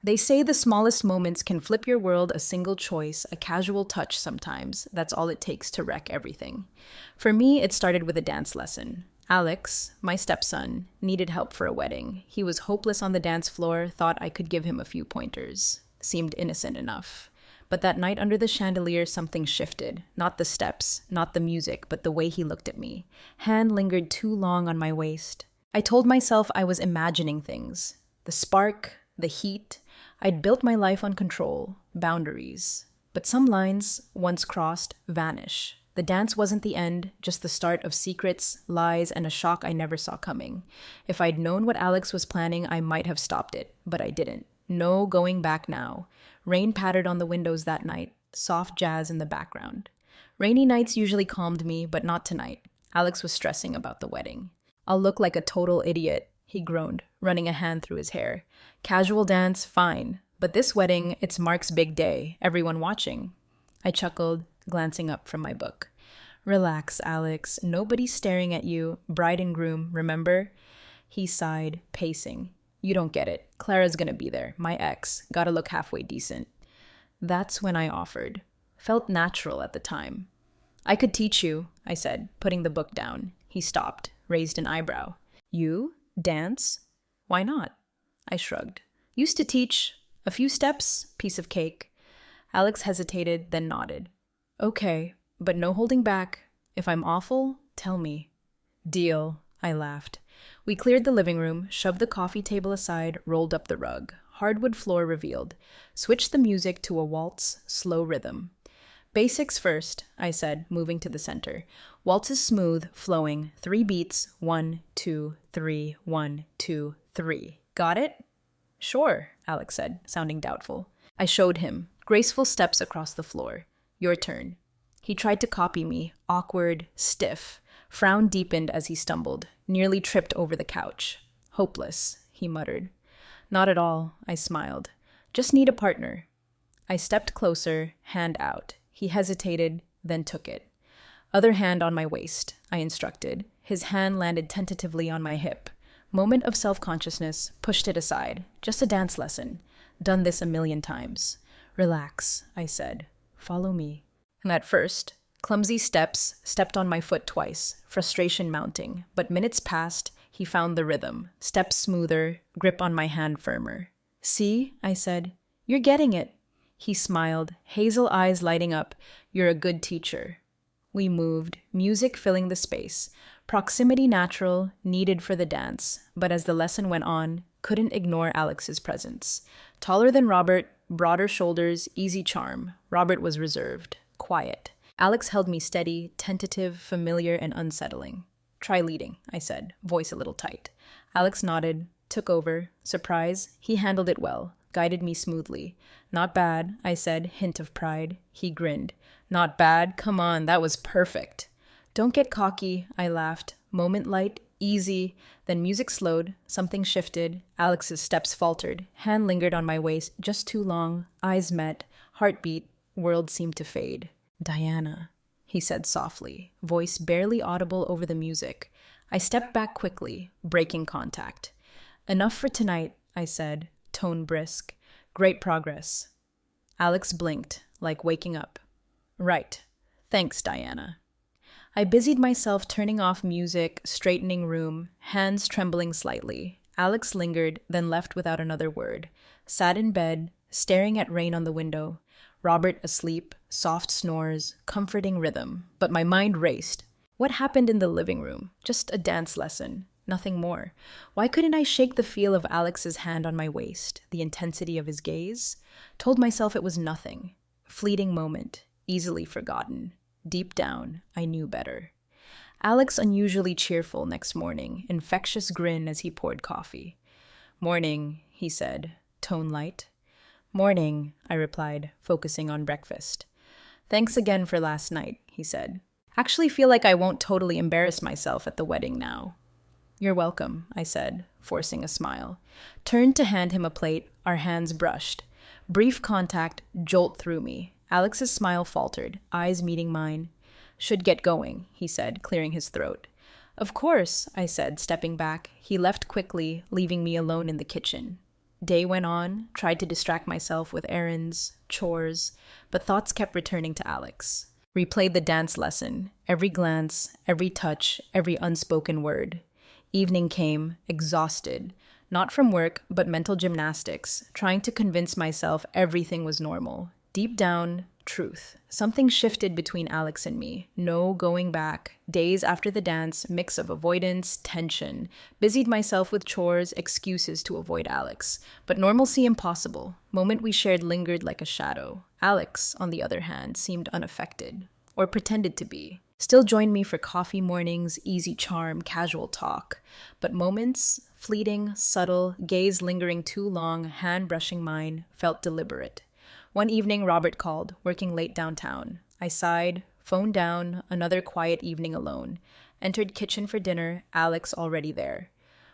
They say the smallest moments can flip your world, a single choice, a casual touch sometimes. That's all it takes to wreck everything. For me, it started with a dance lesson. Alex, my stepson, needed help for a wedding. He was hopeless on the dance floor, thought I could give him a few pointers. Seemed innocent enough. But that night under the chandelier, something shifted. Not the steps, not the music, but the way he looked at me. Hand lingered too long on my waist. I told myself I was imagining things. The spark, the heat. I'd built my life on control, boundaries. But some lines, once crossed, vanish. The dance wasn't the end, just the start of secrets, lies, and a shock I never saw coming. If I'd known what Alex was planning, I might have stopped it, but I didn't. No going back now. Rain pattered on the windows that night, soft jazz in the background. Rainy nights usually calmed me, but not tonight. Alex was stressing about the wedding. I'll look like a total idiot, he groaned, running a hand through his hair. Casual dance, fine. But this wedding, it's Mark's big day, everyone watching. I chuckled, glancing up from my book. Relax, Alex. Nobody's staring at you. Bride and groom, remember? He sighed, pacing. You don't get it. Clara's gonna be there. My ex. Gotta look halfway decent. That's when I offered. Felt natural at the time. I could teach you, I said, putting the book down. He stopped, raised an eyebrow. You? Dance? Why not? I shrugged. Used to teach. A few steps, piece of cake. Alex hesitated, then nodded. Okay, but no holding back. If I'm awful, tell me. Deal, I laughed. We cleared the living room, shoved the coffee table aside, rolled up the rug. Hardwood floor revealed. Switched the music to a waltz, slow rhythm. Basics first, I said, moving to the center. Waltz is smooth, flowing, 3 beats, 1, 2, 3, 1, 2, 3. Got it? Sure, Alex said, sounding doubtful. I showed him, graceful steps across the floor. Your turn. He tried to copy me, awkward, stiff. Frown deepened as he stumbled, nearly tripped over the couch. Hopeless, he muttered. Not at all, I smiled. Just need a partner. I stepped closer, hand out. He hesitated, then took it. Other hand on my waist, I instructed. His hand landed tentatively on my hip. Moment of self-consciousness, pushed it aside. Just a dance lesson. Done this a million times. Relax, I said. Follow me. And at first, clumsy steps, stepped on my foot twice, frustration mounting. But minutes passed, he found the rhythm. Steps smoother, grip on my hand firmer. See, I said. You're getting it. He smiled, hazel eyes lighting up. You're a good teacher. We moved, music filling the space. Proximity natural, needed for the dance. But as the lesson went on, couldn't ignore Alex's presence. Taller than Robert, broader shoulders, easy charm. Robert was reserved, quiet. Alex held me steady, tentative, familiar, and unsettling. Try leading, I said, voice a little tight. Alex nodded, took over. Surprise, he handled it well, guided me smoothly. Not bad, I said, hint of pride. He grinned. Not bad? Come on, that was perfect. Don't get cocky, I laughed. Moment light, easy. Then music slowed, something shifted. Alex's steps faltered. Hand lingered on my waist, just too long. Eyes met, heartbeat. World seemed to fade. Diana, he said softly, voice barely audible over the music. I stepped back quickly, breaking contact. Enough for tonight, I said, tone brisk. Great progress. Alex blinked, like waking up. Right. Thanks, Diana. I busied myself turning off music, straightening room, hands trembling slightly. Alex lingered, then left without another word. Sat in bed, staring at rain on the window. Robert asleep, soft snores, comforting rhythm. But my mind raced. What happened in the living room? Just a dance lesson. Nothing more. Why couldn't I shake the feel of Alex's hand on my waist, the intensity of his gaze? Told myself it was nothing. Fleeting moment, easily forgotten. Deep down, I knew better. Alex unusually cheerful next morning, infectious grin as he poured coffee. Morning, he said, tone light. Morning, I replied, focusing on breakfast. Thanks again for last night, he said. Actually feel like I won't totally embarrass myself at the wedding now. You're welcome, I said, forcing a smile. Turned to hand him a plate, our hands brushed. Brief contact, jolt through me. Alex's smile faltered, eyes meeting mine. Should get going, he said, clearing his throat. Of course, I said, stepping back. He left quickly, leaving me alone in the kitchen. Day went on, tried to distract myself with errands, chores, but thoughts kept returning to Alex. Replayed the dance lesson, every glance, every touch, every unspoken word. Evening came, exhausted, not from work, but mental gymnastics, trying to convince myself everything was normal. Deep down, truth. Something shifted between Alex and me. No going back. Days after the dance, mix of avoidance, tension. Busied myself with chores, excuses to avoid Alex. But normalcy impossible. Moment we shared lingered like a shadow. Alex, on the other hand, seemed unaffected. Or pretended to be. Still joined me for coffee mornings, easy charm, casual talk. But moments, fleeting, subtle, gaze lingering too long, hand brushing mine, felt deliberate. One evening, Robert called, working late downtown. I sighed, phone down, another quiet evening alone. Entered kitchen for dinner, Alex already there.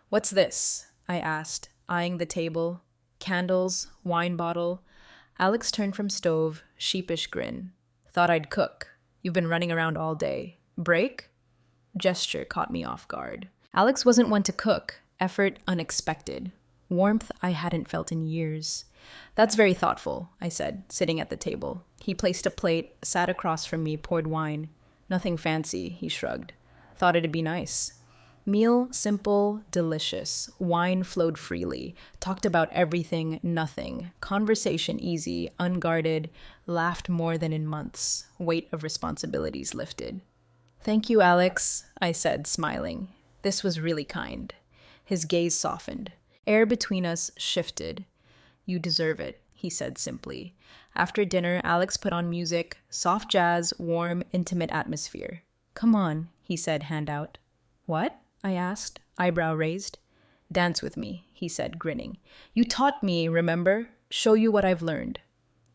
"What's this?" I asked, eyeing the table. Candles, wine bottle. Alex turned from stove, sheepish grin. "Thought I'd cook. You've been running around all day. Break?" Gesture caught me off guard. Alex wasn't one to cook. Effort unexpected. Warmth I hadn't felt in years. "That's very thoughtful," I said, sitting at the table. He placed a plate, sat across from me, poured wine. "Nothing fancy," he shrugged. "Thought it'd be nice." Meal simple, delicious. Wine flowed freely. Talked about everything, nothing. Conversation easy, unguarded. Laughed more than in months. Weight of responsibilities lifted. "Thank you, Alex," I said, smiling. This was really kind. His gaze softened. Air between us shifted. "You deserve it," he said simply. After dinner, Alex put on music, soft jazz, warm, intimate atmosphere. "Come on," he said, hand out. "What?" I asked, eyebrow raised. "Dance with me," he said, grinning. "You taught me, remember? Show you what I've learned."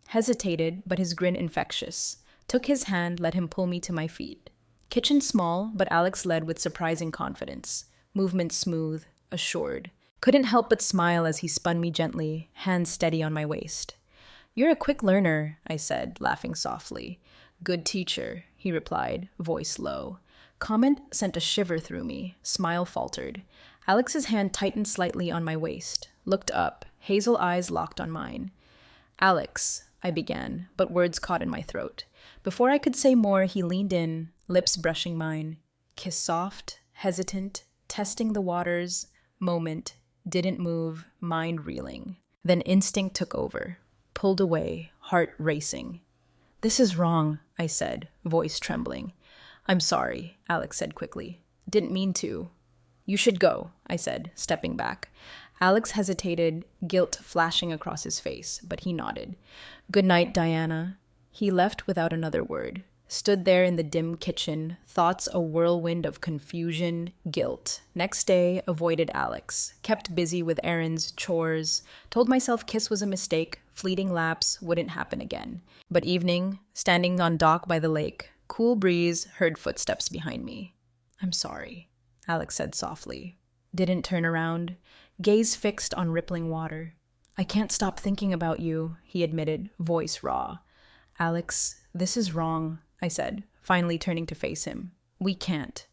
Hesitated, but his grin infectious. Took his hand, let him pull me to my feet. Kitchen small, but Alex led with surprising confidence. Movement smooth, assured. Couldn't help but smile as he spun me gently, hands steady on my waist. "You're a quick learner," I said, laughing softly. "Good teacher," he replied, voice low. Comment sent a shiver through me. Smile faltered. Alex's hand tightened slightly on my waist. Looked up, hazel eyes locked on mine. "Alex," I began, but words caught in my throat. Before I could say more, he leaned in, lips brushing mine. Kiss soft, hesitant, testing the waters. Moment. Didn't move, mind reeling. Then instinct took over. Pulled away, heart racing. "This is wrong," I said, voice trembling. "I'm sorry," Alex said quickly. "Didn't mean to." "You should go," I said, stepping back. Alex hesitated, guilt flashing across his face, but he nodded. "Good night, Diana." He left without another word. Stood there in the dim kitchen, thoughts a whirlwind of confusion, guilt. Next day, avoided Alex. Kept busy with errands, chores. Told myself kiss was a mistake, fleeting lapse, wouldn't happen again. But evening, standing on dock by the lake, cool breeze, heard footsteps behind me. "I'm sorry," Alex said softly. Didn't turn around. Gaze fixed on rippling water. "I can't stop thinking about you," he admitted, voice raw. "Alex, this is wrong," I said, finally turning to face him. "We can't."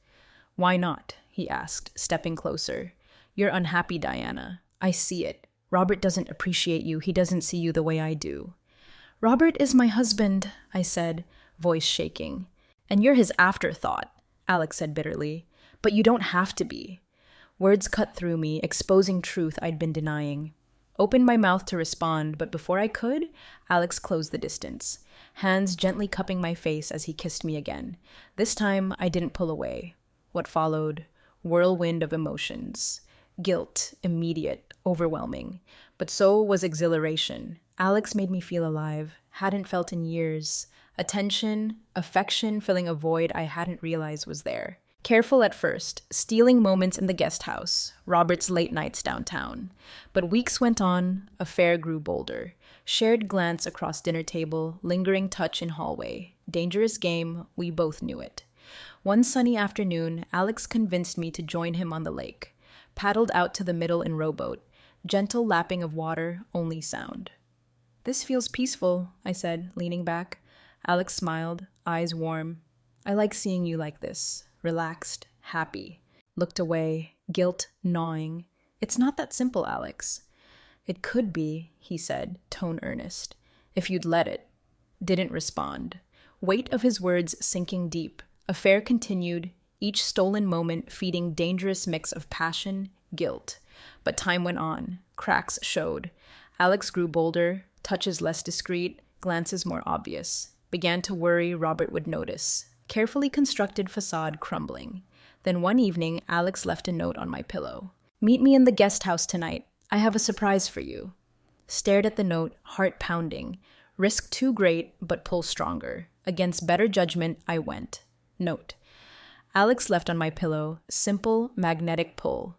"Why not?" he asked, stepping closer. "You're unhappy, Diana. I see it. Robert doesn't appreciate you. He doesn't see you the way I do." "Robert is my husband," I said, voice shaking. "And you're his afterthought," Alex said bitterly. "But you don't have to be." Words cut through me, exposing truth I'd been denying. Opened my mouth to respond, but before I could, Alex closed the distance. Hands gently cupping my face as he kissed me again. This time, I didn't pull away. What followed? Whirlwind of emotions. Guilt, immediate, overwhelming. But so was exhilaration. Alex made me feel alive. Hadn't felt in years. Attention, affection filling a void I hadn't realized was there. Careful at first, stealing moments in the guest house, Robert's late nights downtown. But weeks went on, affair grew bolder. Shared glance across dinner table, lingering touch in hallway. Dangerous game, we both knew it. One sunny afternoon, Alex convinced me to join him on the lake. Paddled out to the middle in rowboat. Gentle lapping of water, only sound. "This feels peaceful," I said, leaning back. Alex smiled, eyes warm. "I like seeing you like this. Relaxed, happy." Looked away, guilt gnawing. "It's not that simple, Alex." It could be, he said, tone earnest. If you'd let it. Didn't respond. Weight of his words sinking deep. Affair continued, each stolen moment feeding dangerous mix of passion, guilt. But time went on. Cracks showed. Alex grew bolder, touches less discreet, glances more obvious. Began to worry Robert would notice. Carefully constructed facade crumbling. Then one evening, Alex left a note on my pillow. Meet me in the guest house tonight. I have a surprise for you. Stared at the note, heart pounding. Risk too great, but pull stronger. Against better judgment, I went. Note. Alex left on my pillow, simple, magnetic pull.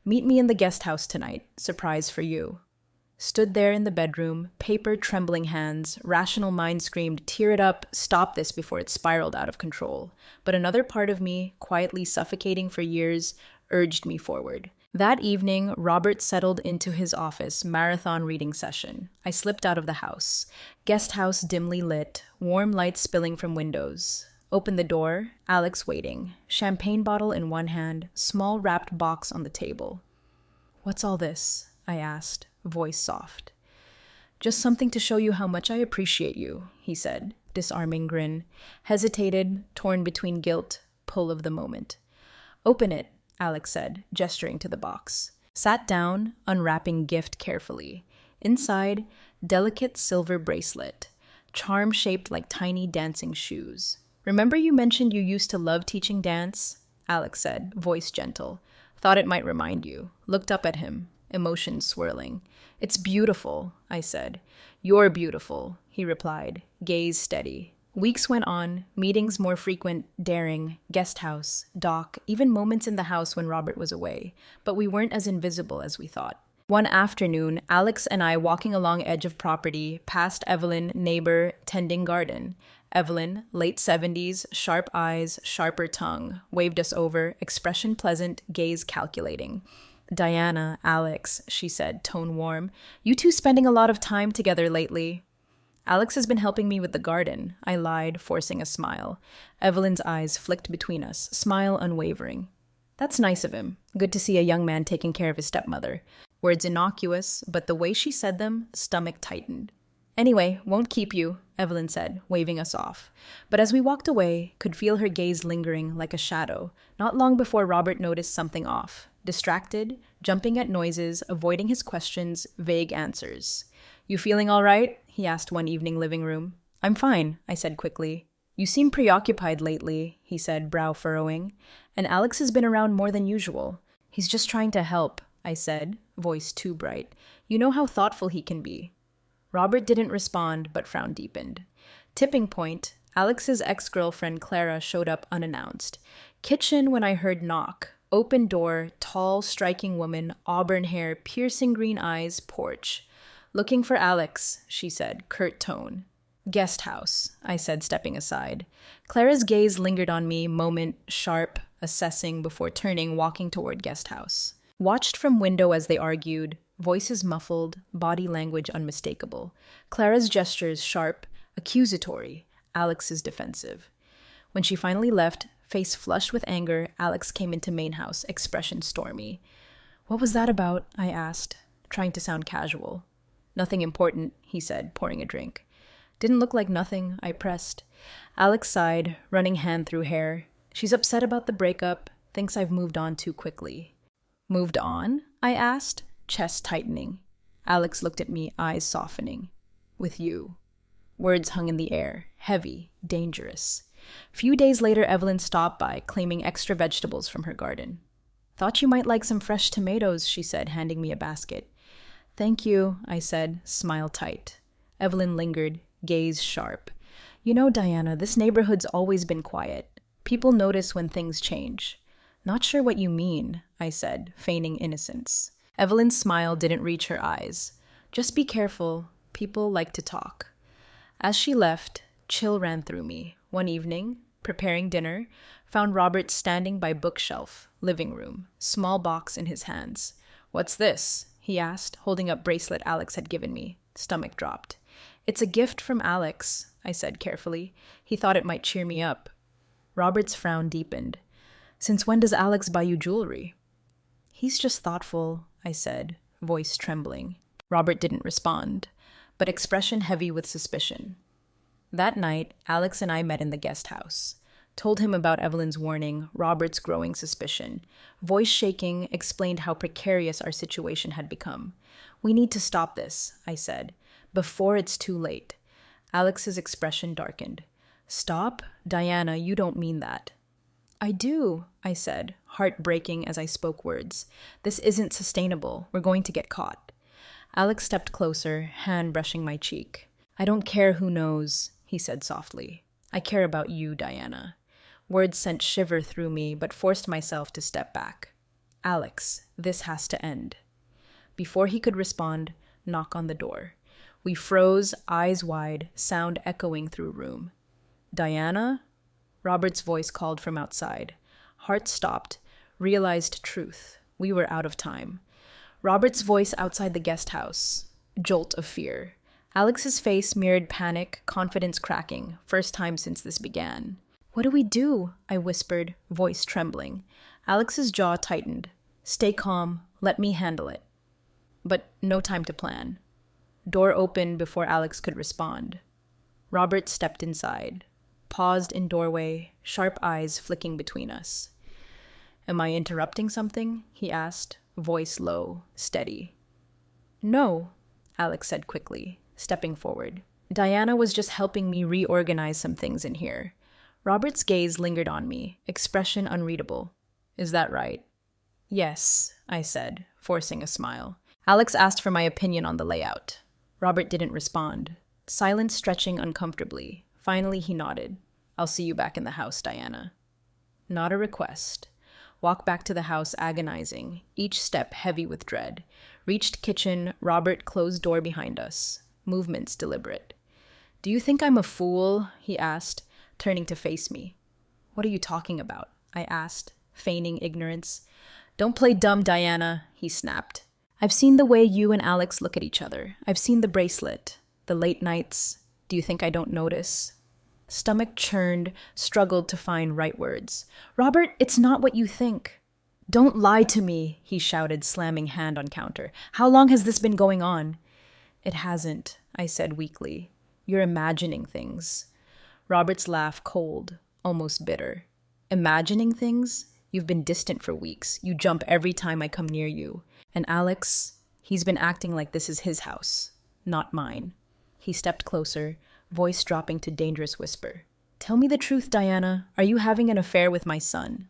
Meet me in the guest house tonight. Surprise for you. Stood there in the bedroom, paper trembling hands, rational mind screamed, tear it up, stop this before it spiraled out of control. But another part of me, quietly suffocating for years, urged me forward. That evening, Robert settled into his office marathon reading session. I slipped out of the house. Guest house dimly lit, warm lights spilling from windows. Opened the door, Alex waiting. Champagne bottle in one hand, small wrapped box on the table. What's all this? I asked, voice soft. Just something to show you how much I appreciate you, he said, disarming grin. Hesitated, torn between guilt, pull of the moment. Open it, Alex said, gesturing to the box. Sat down, unwrapping gift carefully. Inside, delicate silver bracelet, charm shaped like tiny dancing shoes. Remember you mentioned you used to love teaching dance? Alex said, voice gentle. Thought it might remind you. Looked up at him, emotions swirling. It's beautiful, I said. You're beautiful, he replied, gaze steady. Weeks went on, meetings more frequent, daring, guest house, dock, even moments in the house when Robert was away. But we weren't as invisible as we thought. One afternoon, Alex and I walking along edge of property, past Evelyn, neighbor, tending garden. Evelyn, late 70s, sharp eyes, sharper tongue, waved us over, expression pleasant, gaze calculating. Diana, Alex, she said, tone warm. You two spending a lot of time together lately. Alex has been helping me with the garden, I lied, forcing a smile. Evelyn's eyes flicked between us, smile unwavering. That's nice of him. Good to see a young man taking care of his stepmother. Words innocuous, but the way she said them, stomach tightened. Anyway, won't keep you, Evelyn said, waving us off. But as we walked away, could feel her gaze lingering like a shadow, not long before Robert noticed something off. Distracted, jumping at noises, avoiding his questions, vague answers. You feeling all right? He asked one evening living room. I'm fine, I said quickly. You seem preoccupied lately, he said, brow furrowing. And Alex has been around more than usual. He's just trying to help, I said, voice too bright. You know how thoughtful he can be. Robert didn't respond, but frown deepened. Tipping point, Alex's ex-girlfriend Clara showed up unannounced. Kitchen when I heard knock. Open door, tall, striking woman, auburn hair, piercing green eyes, porch. Looking for Alex, she said, curt tone. Guest house, I said, stepping aside. Clara's gaze lingered on me, moment, sharp, assessing before turning, walking toward guest house. Watched from window as they argued, voices muffled, body language unmistakable. Clara's gestures sharp, accusatory, Alex's defensive. When she finally left, face flushed with anger, Alex came into main house, expression stormy. What was that about? I asked, trying to sound casual. Nothing important, he said, pouring a drink. Didn't look like nothing, I pressed. Alex sighed, running hand through hair. She's upset about the breakup, thinks I've moved on too quickly. Moved on? I asked, chest tightening. Alex looked at me, eyes softening. With you. Words hung in the air, heavy, dangerous. Few days later, Evelyn stopped by, claiming extra vegetables from her garden. Thought you might like some fresh tomatoes, she said, handing me a basket. Thank you, I said, smile tight. Evelyn lingered, gaze sharp. You know, Diana, this neighborhood's always been quiet. People notice when things change. Not sure what you mean, I said, feigning innocence. Evelyn's smile didn't reach her eyes. Just be careful. People like to talk. As she left, chill ran through me. One evening, preparing dinner, found Robert standing by bookshelf, living room, small box in his hands. What's this? He asked, holding up bracelet Alex had given me. Stomach dropped. It's a gift from Alex, I said carefully. He thought it might cheer me up. Robert's frown deepened. Since when does Alex buy you jewelry? He's just thoughtful, I said, voice trembling. Robert didn't respond, but expression heavy with suspicion. That night, Alex and I met in the guest house. Told him about Evelyn's warning, Robert's growing suspicion. Voice shaking, explained how precarious our situation had become. "We need to stop this," I said, "before it's too late." Alex's expression darkened. "Stop? Diana, you don't mean that." "I do," I said, heart breaking as I spoke words. "This isn't sustainable. We're going to get caught." Alex stepped closer, hand brushing my cheek. "I don't care who knows," he said softly. "I care about you, Diana." Words sent shiver through me, but forced myself to step back. "Alex, this has to end." Before he could respond, knock on the door. We froze, eyes wide, sound echoing through room. "Diana?" Robert's voice called from outside. Heart stopped, realized truth. We were out of time. Robert's voice outside the guest house. Jolt of fear. Alex's face mirrored panic, confidence cracking, first time since this began. "What do we do?" I whispered, voice trembling. Alex's jaw tightened. "Stay calm. Let me handle it." But no time to plan. Door opened before Alex could respond. Robert stepped inside, paused in doorway, sharp eyes flicking between us. "Am I interrupting something?" he asked, voice low, steady. "No," Alex said quickly, stepping forward. "Diana was just helping me reorganize some things in here." Robert's gaze lingered on me, expression unreadable. "Is that right?" "Yes," I said, forcing a smile. Alex asked for my opinion on the layout. Robert didn't respond, silence stretching uncomfortably. Finally, he nodded. "I'll see you back in the house, Diana." Not a request. Walk back to the house agonizing, each step heavy with dread. Reached kitchen, Robert closed door behind us. Movements deliberate. "Do you think I'm a fool?" he asked, turning to face me. "What are you talking about?" I asked, feigning ignorance. "Don't play dumb, Diana," he snapped. "I've seen the way you and Alex look at each other. I've seen the bracelet, the late nights. Do you think I don't notice?" Stomach churned, struggled to find right words. "Robert, it's not what you think." "Don't lie to me," he shouted, slamming hand on counter. "How long has this been going on?" "It hasn't," I said weakly. "You're imagining things." Robert's laugh cold, almost bitter. "Imagining things? You've been distant for weeks. You jump every time I come near you. And Alex, he's been acting like this is his house, not mine." He stepped closer, voice dropping to dangerous whisper. "Tell me the truth, Diana. Are you having an affair with my son?"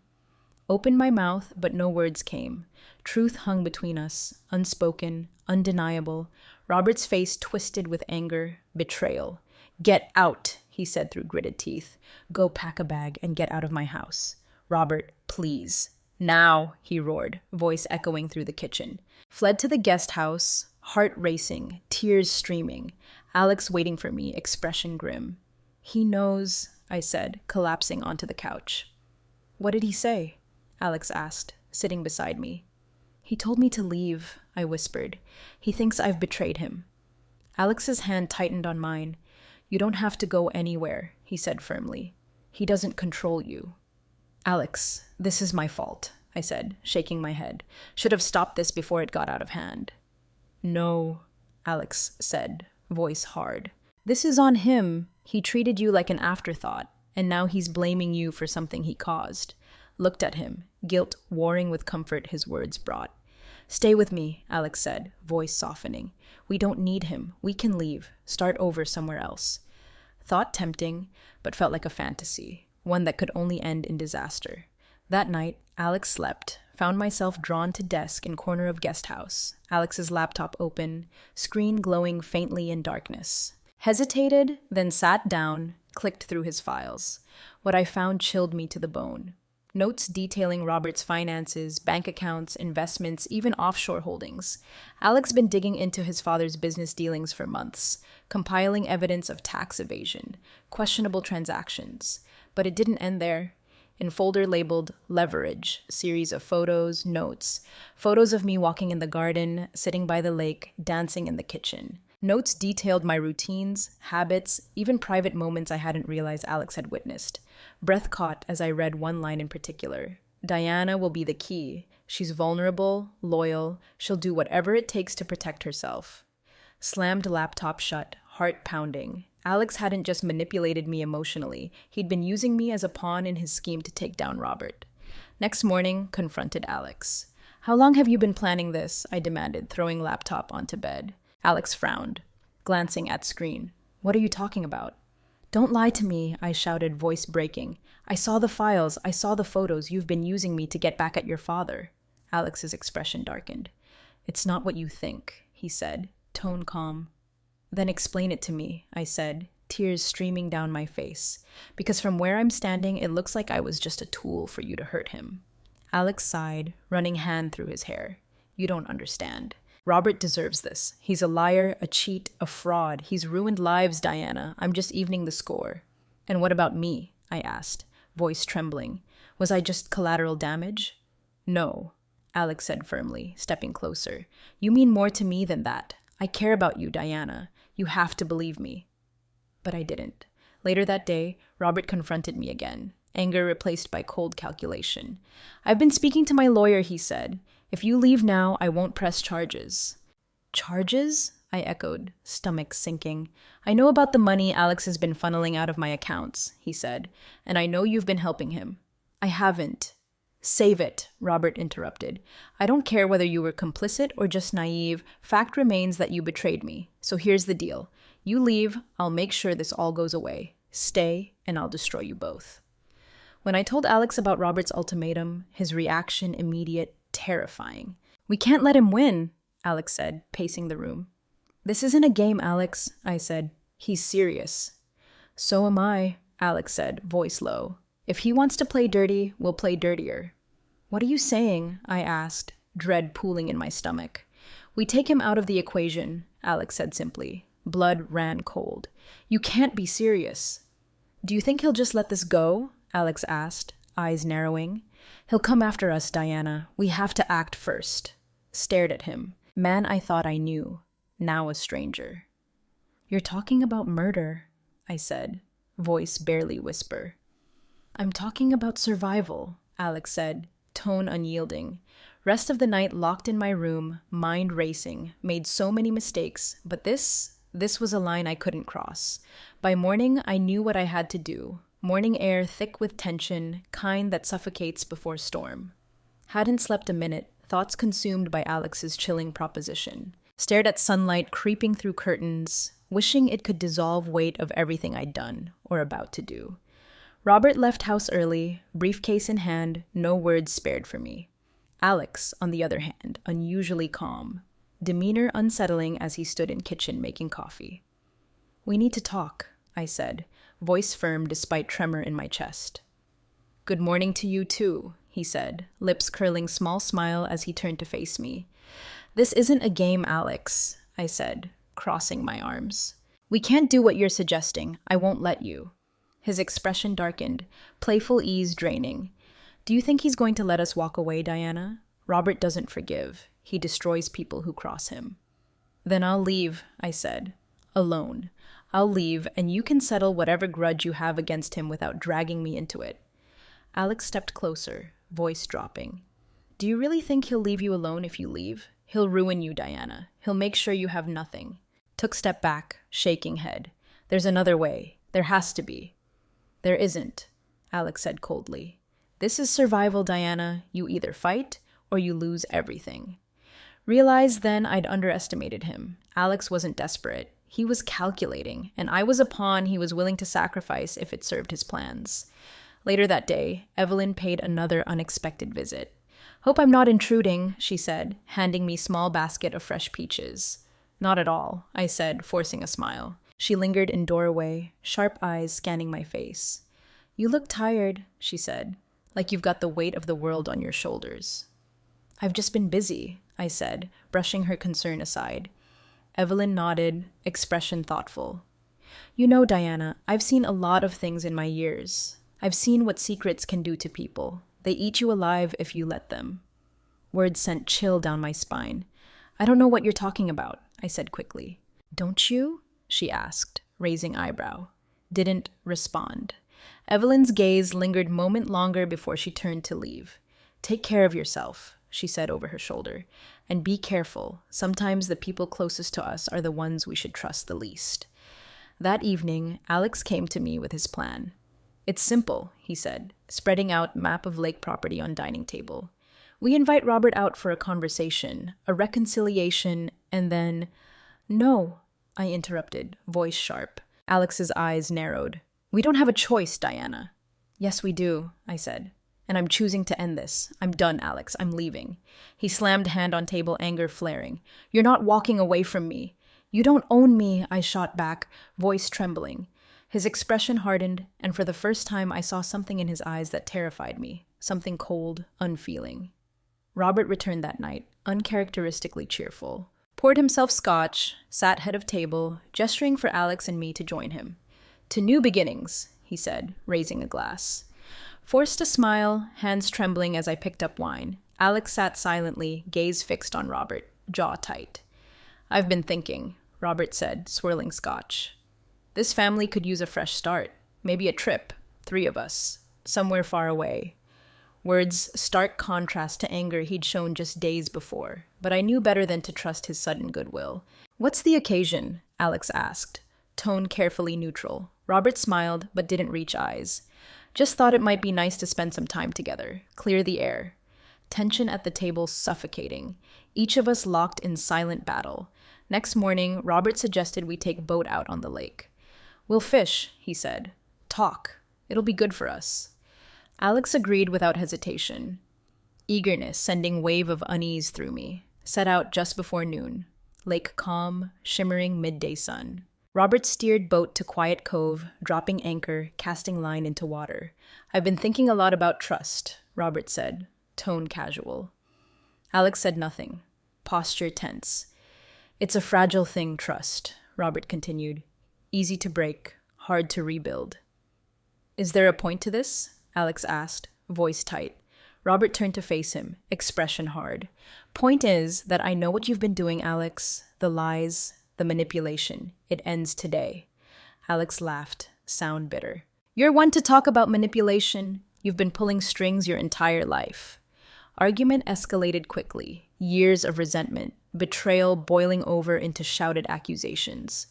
Opened my mouth, but no words came. Truth hung between us, unspoken, undeniable. Robert's face twisted with anger, betrayal. "Get out," he said through gritted teeth. "Go pack a bag and get out of my house. Robert, please." "Now," he roared, voice echoing through the kitchen. Fled to the guest house, heart racing, tears streaming. Alex waiting for me, expression grim. "He knows," I said, collapsing onto the couch. "What did he say?" Alex asked, sitting beside me. "He told me to leave," I whispered. "He thinks I've betrayed him." Alex's hand tightened on mine. "You don't have to go anywhere," he said firmly. "He doesn't control you." "Alex, this is my fault," I said, shaking my head. "Should have stopped this before it got out of hand." "No," Alex said, voice hard. "This is on him. He treated you like an afterthought, and now he's blaming you for something he caused." Looked at him, guilt warring with comfort his words brought. "Stay with me," Alex said, voice softening. "We don't need him. We can leave, start over somewhere else." Thought tempting, but felt like a fantasy, one that could only end in disaster. That night, Alex slept, found myself drawn to desk in corner of guest house, Alex's laptop open, screen glowing faintly in darkness. Hesitated, then sat down, clicked through his files. What I found chilled me to the bone. Notes detailing Robert's finances, bank accounts, investments, even offshore holdings. Alex been digging into his father's business dealings for months, compiling evidence of tax evasion, questionable transactions. But it didn't end there. In folder labeled Leverage, series of photos, notes. Photos of me walking in the garden, sitting by the lake, dancing in the kitchen. Notes detailed my routines, habits, even private moments I hadn't realized Alex had witnessed. Breath caught as I read one line in particular. "Diana will be the key. She's vulnerable, loyal. She'll do whatever it takes to protect herself. Slammed laptop shut, heart pounding. Alex hadn't just manipulated me emotionally, he'd been using me as a pawn in his scheme to take down Robert. Next morning, confronted Alex. How long have you been planning this? I demanded, throwing laptop onto bed. Alex frowned, glancing at screen. What are you talking about? Don't lie to me, I shouted, voice breaking. I saw the files, I saw the photos. You've been using me to get back at your father. Alex's expression darkened. It's not what you think, he said, tone calm. Then explain it to me, I said, tears streaming down my face. Because from where I'm standing, it looks like I was just a tool for you to hurt him. Alex sighed, running hand through his hair. You don't understand. Robert deserves this. He's a liar, a cheat, a fraud. He's ruined lives, Diana. I'm just evening the score. And what about me? I asked, voice trembling. Was I just collateral damage? No, Alex said firmly, stepping closer. You mean more to me than that. I care about you, Diana. You have to believe me. But I didn't. Later that day, Robert confronted me again, anger replaced by cold calculation. I've been speaking to my lawyer, he said. If you leave now, I won't press charges. Charges? I echoed, stomach sinking. I know about the money Alex has been funneling out of my accounts, he said, and I know you've been helping him. I haven't. Save it, Robert interrupted. I don't care whether you were complicit or just naive. Fact remains that you betrayed me. So here's the deal. You leave, I'll make sure this all goes away. Stay, and I'll destroy you both. When I told Alex about Robert's ultimatum, his reaction immediate, terrifying. We can't let him win, Alex said, pacing the room. This isn't a game, Alex, I said. He's serious. So am I, Alex said, voice low. If he wants to play dirty, we'll play dirtier. What are you saying? I asked, dread pooling in my stomach. We take him out of the equation, Alex said simply. Blood ran cold. You can't be serious. Do you think he'll just let this go? Alex asked, eyes narrowing. He'll come after us, Diana. We have to act first. Stared at him. Man I thought I knew. Now a stranger. You're talking about murder, I said, voice barely whisper. I'm talking about survival, Alex said, tone unyielding. Rest of the night locked in my room, mind racing, made so many mistakes, but this was a line I couldn't cross. By morning, I knew what I had to do. Morning air thick with tension, kind that suffocates before storm. Hadn't slept a minute, thoughts consumed by Alex's chilling proposition. Stared at sunlight creeping through curtains, wishing it could dissolve weight of everything I'd done or about to do. Robert left house early, briefcase in hand, no words spared for me. Alex, on the other hand, unusually calm, demeanor unsettling as he stood in kitchen making coffee. We need to talk, I said, voice firm despite tremor in my chest. Good morning to you too, he said, lips curling small smile as he turned to face me. This isn't a game, Alex, I said, crossing my arms. We can't do what you're suggesting. I won't let you. His expression darkened, playful ease draining. Do you think he's going to let us walk away, Diana? Robert doesn't forgive. He destroys people who cross him. Then I'll leave, I said. Alone. I'll leave, and you can settle whatever grudge you have against him without dragging me into it. Alex stepped closer, voice dropping. Do you really think he'll leave you alone if you leave? He'll ruin you, Diana. He'll make sure you have nothing. Took step back, shaking head. There's another way. There has to be. There isn't, Alex said coldly. This is survival, Diana. You either fight or you lose everything. Realized then I'd underestimated him. Alex wasn't desperate. He was calculating, and I was a pawn he was willing to sacrifice if it served his plans. Later that day, Evelyn paid another unexpected visit. Hope I'm not intruding, she said, handing me small basket of fresh peaches. Not at all, I said, forcing a smile. She lingered in doorway, sharp eyes scanning my face. You look tired, she said, like you've got the weight of the world on your shoulders. I've just been busy, I said, brushing her concern aside. Evelyn nodded, expression thoughtful. You know, Diana, I've seen a lot of things in my years. I've seen what secrets can do to people. They eat you alive if you let them. Words sent chill down my spine. I don't know what you're talking about, I said quickly. Don't you? She asked, raising eyebrow. Didn't respond. Evelyn's gaze lingered moment longer before she turned to leave. Take care of yourself, she said over her shoulder. And be careful. Sometimes the people closest to us are the ones we should trust the least. That evening, Alex came to me with his plan. It's simple, he said, spreading out map of lake property on dining table. We invite Robert out for a conversation, a reconciliation, and then... No, I interrupted, voice sharp. Alex's eyes narrowed. We don't have a choice, Diana. Yes, we do, I said. And I'm choosing to end this. I'm done, Alex. I'm leaving. He slammed hand on table, anger flaring. You're not walking away from me. You don't own me, I shot back, voice trembling. His expression hardened, and for the first time I saw something in his eyes that terrified me, something cold, unfeeling. Robert returned that night, uncharacteristically cheerful. Poured himself scotch, sat head of table, gesturing for Alex and me to join him. To new beginnings, he said, raising a glass. Forced a smile, hands trembling as I picked up wine. Alex sat silently, gaze fixed on Robert, jaw tight. I've been thinking, Robert said, swirling scotch. This family could use a fresh start. Maybe a trip, 3 of us, somewhere far away. Words stark contrast to anger he'd shown just days before, but I knew better than to trust his sudden goodwill. What's the occasion? Alex asked, tone carefully neutral. Robert smiled, but didn't reach eyes. Just thought it might be nice to spend some time together, clear the air. Tension at the table suffocating, each of us locked in silent battle. Next morning, Robert suggested we take boat out on the lake. We'll fish, he said. Talk. It'll be good for us. Alex agreed without hesitation. Eagerness sending wave of unease through me. Set out just before noon. Lake calm, shimmering midday sun. Robert steered boat to quiet cove, dropping anchor, casting line into water. I've been thinking a lot about trust, Robert said, tone casual. Alex said nothing, posture tense. It's a fragile thing, trust, Robert continued. Easy to break, hard to rebuild. Is there a point to this? Alex asked, voice tight. Robert turned to face him, expression hard. Point is that I know what you've been doing, Alex. The lies, the manipulation. It ends today. Alex laughed, sound bitter. You're one to talk about manipulation. You've been pulling strings your entire life. Argument escalated quickly. Years of resentment, betrayal boiling over into shouted accusations.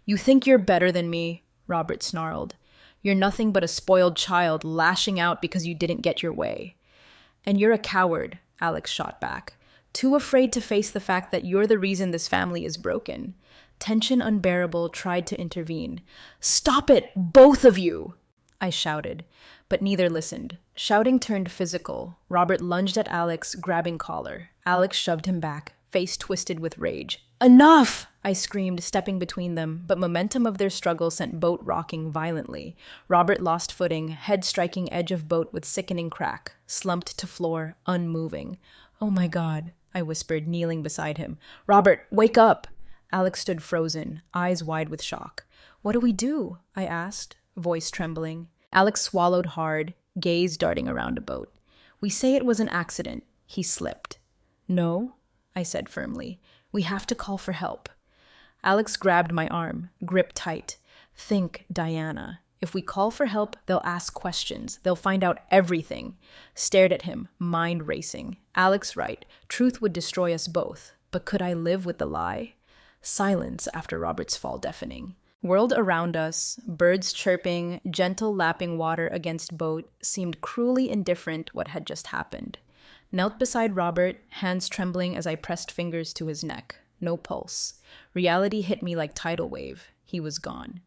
You think you're better than me, Robert snarled. You're nothing but a spoiled child lashing out because you didn't get your way. And you're a coward, Alex shot back. Too afraid to face the fact that you're the reason this family is broken. Tension unbearable, tried to intervene. Stop it, both of you! I shouted, but neither listened. Shouting turned physical. Robert lunged at Alex, grabbing collar. Alex shoved him back, face twisted with rage. Enough! I screamed, stepping between them, but momentum of their struggle sent boat rocking violently. Robert lost footing, head striking edge of boat with sickening crack, slumped to floor, unmoving. Oh my God, I whispered, kneeling beside him. Robert, wake up! Alex stood frozen, eyes wide with shock. What do we do? I asked, voice trembling. Alex swallowed hard, gaze darting around a boat. We say it was an accident. He slipped. No, I said firmly. We have to call for help. Alex grabbed my arm, gripped tight. Think, Diana. If we call for help, they'll ask questions. They'll find out everything. Stared at him, mind racing. Alex right. Truth would destroy us both. But could I live with the lie? Silence after Robert's fall deafening. World around us, birds chirping, gentle lapping water against boat, seemed cruelly indifferent what had just happened. Knelt beside Robert, hands trembling as I pressed fingers to his neck. No pulse. Reality hit me like tidal wave. He was gone.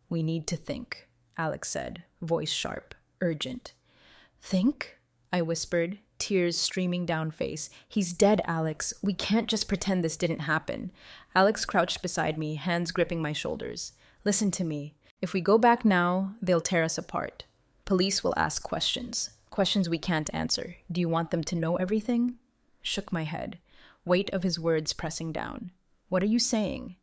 We need to think, Alex said, voice sharp, urgent. Think? I whispered, tears streaming down face. He's dead, Alex. We can't just pretend this didn't happen. Alex crouched beside me, hands gripping my shoulders. Listen to me. If we go back now, they'll tear us apart. Police will ask questions. Questions we can't answer. Do you want them to know everything? Shook my head. Weight of his words pressing down. What are you saying?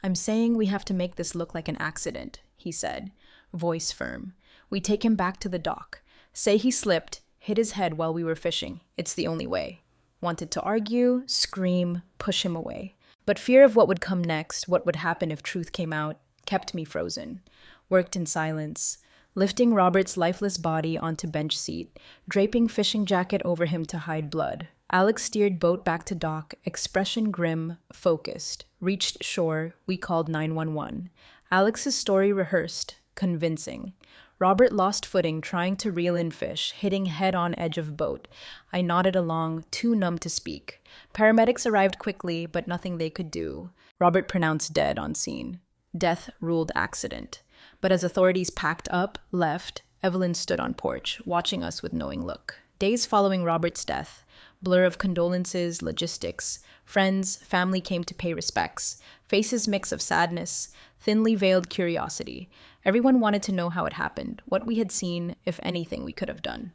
I'm saying we have to make this look like an accident, he said, voice firm. We take him back to the dock. Say he slipped, hit his head while we were fishing. It's the only way. Wanted to argue, scream, push him away. But fear of what would come next, what would happen if truth came out, kept me frozen. Worked in silence, lifting Robert's lifeless body onto bench seat, draping fishing jacket over him to hide blood. Alex steered boat back to dock, expression grim, focused. Reached shore, we called 911. Alex's story rehearsed, convincing. Robert lost footing trying to reel in fish, hitting head on edge of boat. I nodded along, too numb to speak. Paramedics arrived quickly, but nothing they could do. Robert pronounced dead on scene. Death ruled accident. But as authorities packed up, left, Evelyn stood on porch, watching us with knowing look. Days following Robert's death, blur of condolences, logistics. Friends, family came to pay respects. Faces mix of sadness, thinly veiled curiosity. Everyone wanted to know how it happened, what we had seen, if anything we could have done.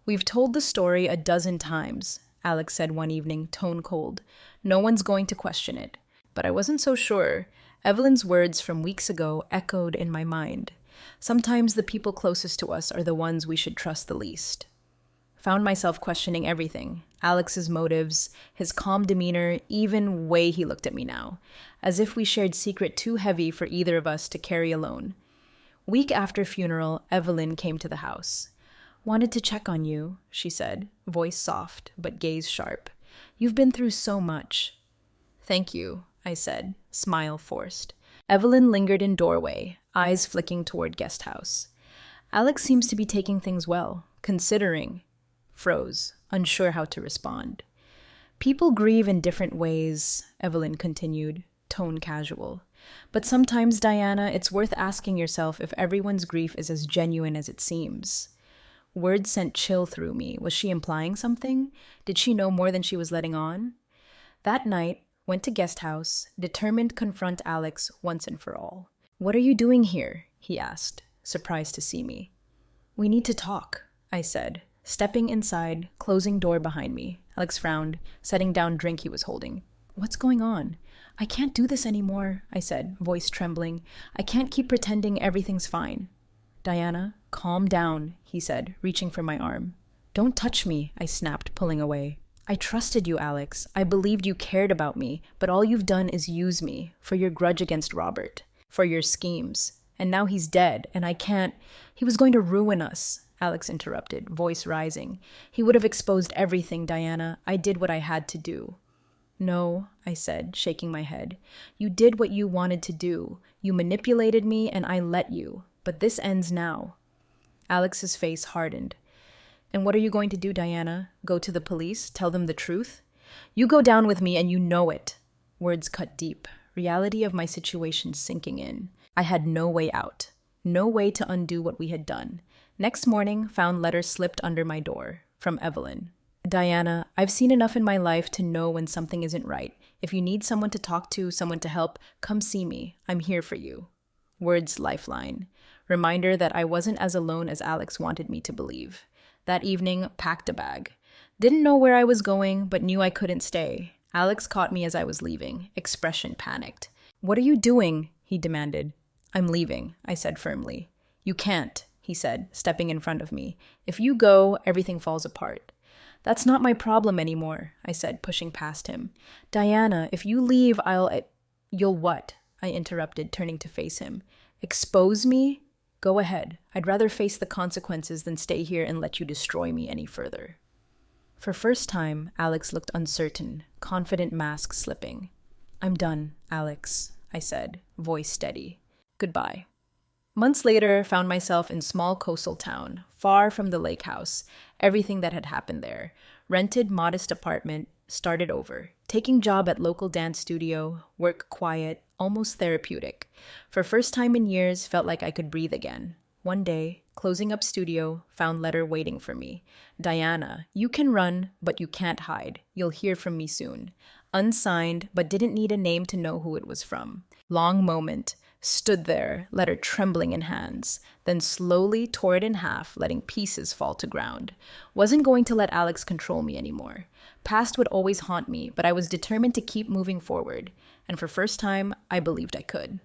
"We've told the story a dozen times," Alex said one evening, tone cold. "No one's going to question it." But I wasn't so sure. Evelyn's words from weeks ago echoed in my mind. Sometimes the people closest to us are the ones we should trust the least. Found myself questioning everything. Alex's motives, his calm demeanor, even way he looked at me now. As if we shared secret too heavy for either of us to carry alone. Week after funeral, Evelyn came to the house. "Wanted to check on you," she said, voice soft, but gaze sharp. "You've been through so much." "Thank you," I said, smile forced. Evelyn lingered in doorway, eyes flicking toward guest house. "Alex seems to be taking things well, considering." Froze, unsure how to respond. "People grieve in different ways," Evelyn continued, tone casual. "But sometimes, Diana, it's worth asking yourself if everyone's grief is as genuine as it seems." Words sent chill through me. Was she implying something? Did she know more than she was letting on? That night, went to guest house, determined to confront Alex once and for all. "What are you doing here?" he asked, surprised to see me. "We need to talk," I said, stepping inside, closing door behind me. Alex frowned, setting down drink he was holding. "What's going on?" "I can't do this anymore," I said, voice trembling. "I can't keep pretending everything's fine." "Diana, calm down," he said, reaching for my arm. "Don't touch me," I snapped, pulling away. "I trusted you, Alex. I believed you cared about me, but all you've done is use me, for your grudge against Robert, for your schemes. And now he's dead, and I can't— He was going to ruin us," Alex interrupted, voice rising. "He would have exposed everything, Diana. I did what I had to do." "No," I said, shaking my head. "You did what you wanted to do. You manipulated me, and I let you. But this ends now." Alex's face hardened. "And what are you going to do, Diana? Go to the police? Tell them the truth?" "You go down with me, and you know it." Words cut deep, reality of my situation sinking in. I had no way out. No way to undo what we had done. Next morning, found letter slipped under my door. From Evelyn. "Diana, I've seen enough in my life to know when something isn't right. If you need someone to talk to, someone to help, come see me. I'm here for you." Words lifeline. Reminder that I wasn't as alone as Alex wanted me to believe. That evening, packed a bag. Didn't know where I was going, but knew I couldn't stay. Alex caught me as I was leaving. Expression panicked. "What are you doing?" he demanded. "I'm leaving," I said firmly. "You can't," he said, stepping in front of me. "If you go, everything falls apart." "That's not my problem anymore," I said, pushing past him. "Diana, if you leave, You'll what?" I interrupted, turning to face him. "Expose me? Go ahead. I'd rather face the consequences than stay here and let you destroy me any further." For first time, Alex looked uncertain, confident mask slipping. "I'm done, Alex," I said, voice steady. "Goodbye." Months later, found myself in small coastal town, far from the lake house, everything that had happened there. Rented modest apartment, started over. Taking job at local dance studio, work quiet, almost therapeutic. For first time in years, felt like I could breathe again. One day, closing up studio, found letter waiting for me. "Diana, you can run, but you can't hide. You'll hear from me soon." Unsigned, but didn't need a name to know who it was from. Long moment. Stood there, letter trembling in hands, then slowly tore it in half, letting pieces fall to ground. Wasn't going to let Alex control me anymore. Past would always haunt me, but I was determined to keep moving forward, and for first time, I believed I could.